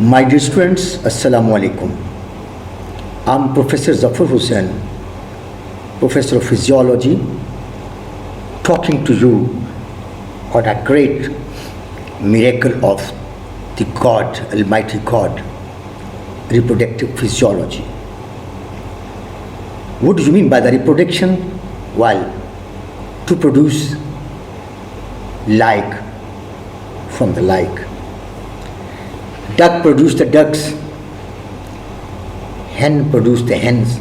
My dear students, Assalamu alaikum. I'm Professor Zafar Hussain, Professor of Physiology, talking to you on a great miracle of the God, Almighty God, reproductive physiology. What do you mean by the reproduction? Well, to produce like from the like. Duck produce the ducks, hen produce the hens,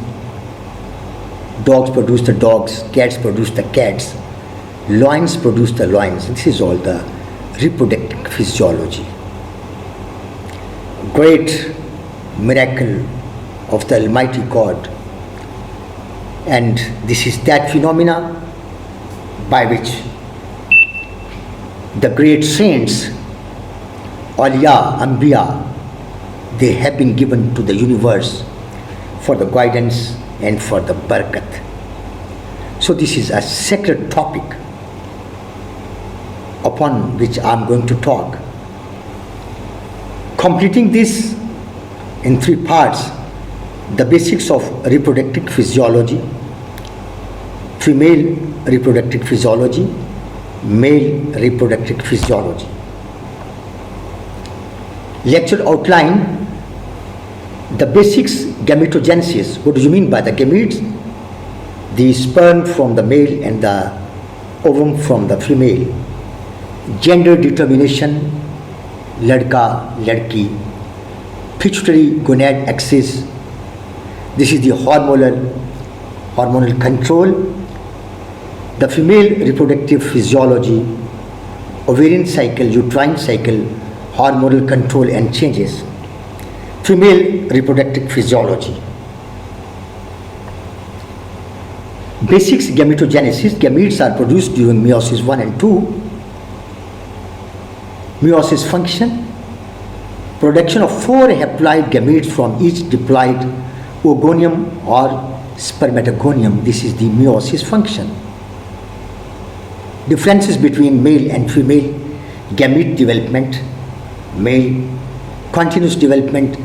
dogs produce the dogs, cats produce the cats, loins produce the loins. This is all the reproductive physiology. Great miracle of the Almighty God. And this is that phenomena by which the great saints, Awliya, Anbiya, they have been given to the universe for the guidance and for the barakat. So this is a sacred topic upon which I am going to talk. Completing this in three parts: the basics of reproductive physiology, female reproductive physiology, male reproductive physiology. Lecture outline: the basics, gametogenesis. What do you mean by the gametes? The sperm from the male and the ovum from the female. Gender determination, ladka, ladki. Pituitary gonad axis. This is the hormonal control. The female reproductive physiology, ovarian cycle, uterine cycle, hormonal control and changes. Female reproductive physiology. Basics, gametogenesis. Gametes are produced during meiosis 1 and 2. Meiosis function: production of 4 haploid gametes from each diploid oogonium or spermatogonium. This is the meiosis function. Differences between male and female gamete development: male continuous development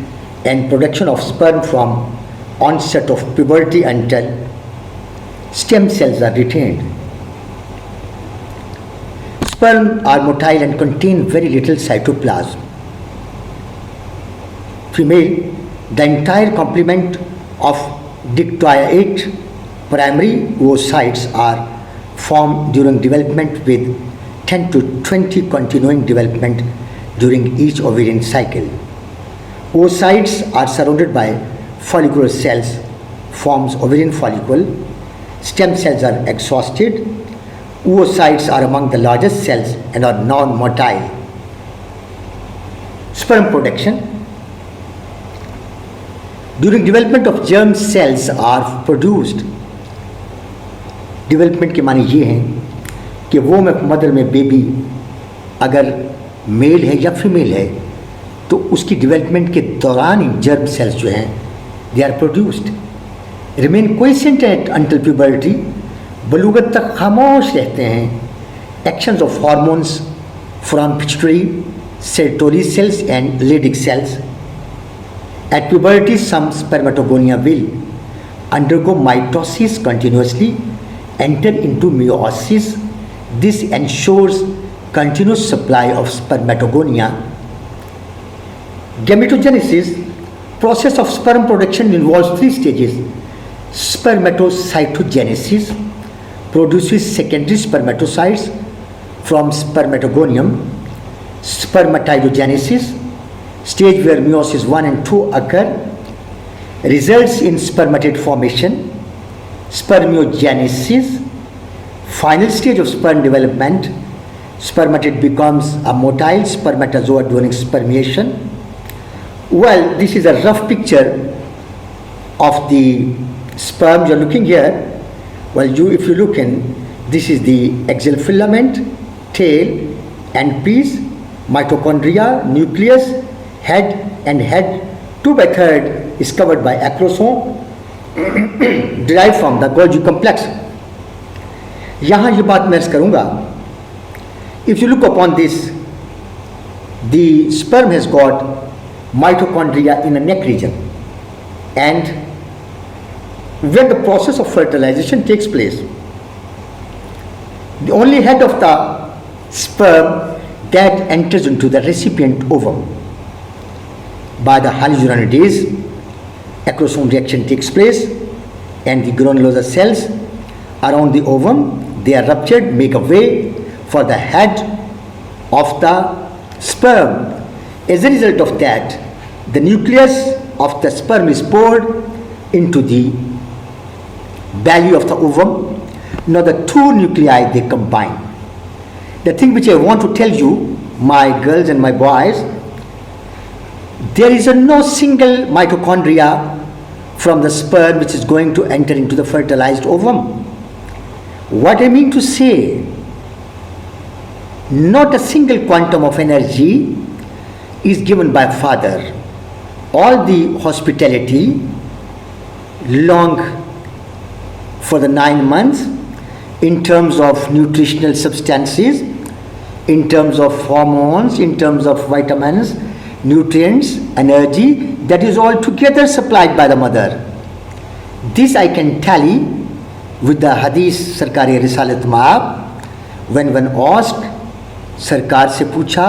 and production of sperm from onset of puberty until stem cells are retained. Sperm are motile and contain very little cytoplasm. Female, the entire complement of dictyoate primary oocytes are formed during development with 10 to 20 continuing development during each ovarian cycle. Oocytes are surrounded by follicular cells, forms ovarian follicle. Stem cells are exhausted. Oocytes are among the largest cells and are non-motile. Sperm production: during development of germ cells are produced. Development के माने ये हैं कि वो mother में baby अगर mail है या फीमेल है तो उसकी डेवलपमेंट के दौरान ही जर्म सेल्स जो हैं they are produced, remain quiescent at until puberty, बलूगत तक खामोश रहते हैं. Actions of hormones from pituitary, serotonin cells and Leydig cells. At puberty, some spermatogonia will undergo mitosis continuously, enter into meiosis. This ensures continuous supply of spermatogonia. Gametogenesis, process of sperm production, involves 3 stages. Spermatocytogenesis produces secondary spermatocytes from spermatogonium. Spermatidogenesis, stage where meiosis 1 and 2 occur, results in spermatid formation. Spermiogenesis, final stage of sperm development. Spermatid becomes a motile spermatozoa during spermiation. Well, this is a rough picture of the sperm you're looking here. Well, if you look in, this is the axial filament, tail and piece, mitochondria, nucleus, head, and head 2/3 is covered by acrosome derived from the Golgi complex. यहाँ ये बात मैं करूँगा. If you look upon this, the sperm has got mitochondria in the neck region. And when the process of fertilization takes place, the only head of the sperm that enters into the recipient ovum. By the hyaluronidase, acrosome reaction takes place, and the granulosa cells around the ovum, they are ruptured, make a way for the head of the sperm. As a result of that, the nucleus of the sperm is poured into the belly of the ovum. Now the two nuclei, they combine. The thing which I want to tell you, my girls and my boys, there is no single mitochondria from the sperm which is going to enter into the fertilized ovum. What I mean to say, not a single quantum of energy is given by father. All the hospitality long for the 9 months in terms of nutritional substances, in terms of hormones, in terms of vitamins, nutrients, energy, that is all together supplied by the mother. This I can tally with the Hadith Sarkari Risalat Maab, when one asked, सरकार से पूछा,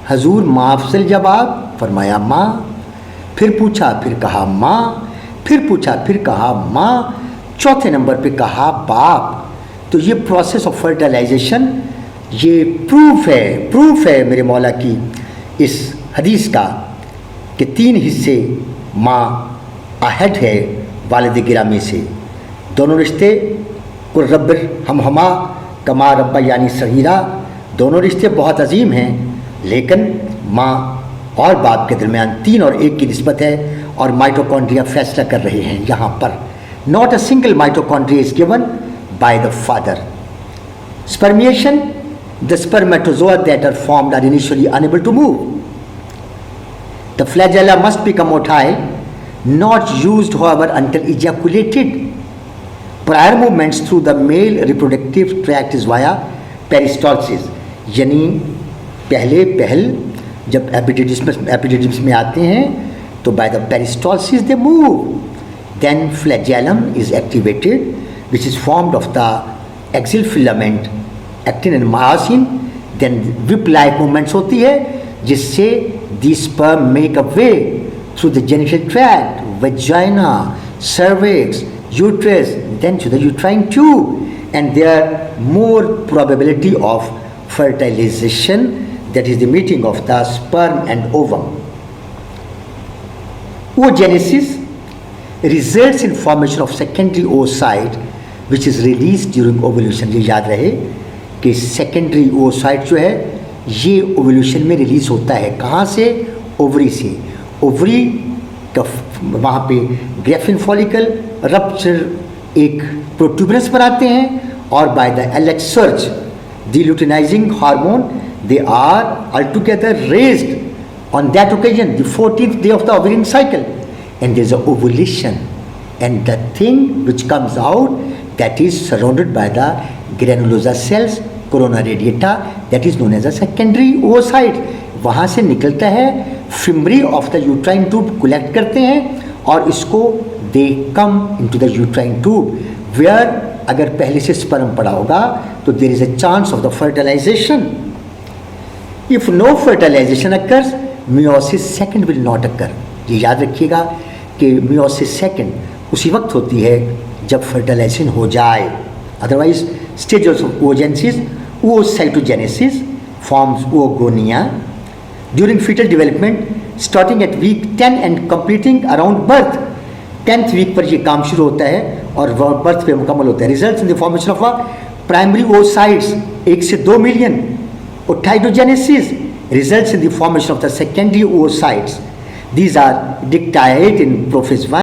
हजूर माफसल जवाब, फरमाया माँ, फिर पूछा, फिर कहा माँ, फिर पूछा, फिर कहा माँ, चौथे नंबर पे कहा बाप। तो ये प्रोसेस ऑफ फर्टिलाइजेशन, ये प्रूफ है मेरे मौला की इस हदीस का कि 3 हिस्से माँ अहेड है वालिद गिरामी से। दोनों रिश्ते कुल रब्बिर हमा कमा रब्बा यानी सगीरा, दोनों रिश्ते बहुत अजीम हैं, लेकिन माँ और बाप के दरमियान 3 और 1 की निस्बत है, और माइटोकॉन्ड्रिया फैसला कर रहे हैं यहाँ पर। Not a single mitochondria is given by the father. Spermiation, the spermatozoa that are formed are initially unable to move. The flagella must become motile, not used however until ejaculated. Prior movements through the male reproductive tract is via peristalsis, यानी पहल जब एपिडिडिम्स में आते हैं तो by the peristalsis they move. Then flagellum is activated, which is formed of the axial filament, actin and myosin. Then whip like movements होती है जिससे the sperm make a way through the genital tract, vagina, cervix, uterus, then to the uterine tube, and there more probability of fertilisation, that is the meeting of the sperm and ovum. oogenesis results in formation of secondary oocyte which is released during ovulation। ये याद रहे कि secondary oocyte जो है ये ovulation में release होता है। कहाँ से? ओवरी से। ओवरी का वहाँ पे ग्रेफिन फॉलिकल रप्चर एक प्रोट्यूबरेंस बनाते हैं, और बाय by LH surge the luteinising hormone they are altogether raised on that occasion, the 14th day of the ovarian cycle, and there is a ovulation, and the thing which comes out, that is surrounded by the granulosa cells, corona radiata, that is known as a secondary oocyte। वहाँ से निकलता है, fimbriae of the uterine tube collect करते हैं, और इसको they come into the uterine tube, where अगर पहले से स्पर्म पड़ा होगा तो there is a chance of the fertilisation. If no fertilisation occurs, meiosis second will not occur. ये याद रखिएगा कि मियोसिस सेकंड उसी वक्त होती है जब फर्टिलाइजेशन हो जाए। Otherwise stages of oogenesis, oocytogenesis forms oogonia during fetal development starting at week 10 and completing around birth। 10th week पर ये काम शुरू होता है और बर्थ पे मुकम्मल होता है। Results in the formation of primary oocytes 1 से 2 million. Oocytogenesis results in the formation of the secondary oocytes. These are dictyate in prophase 1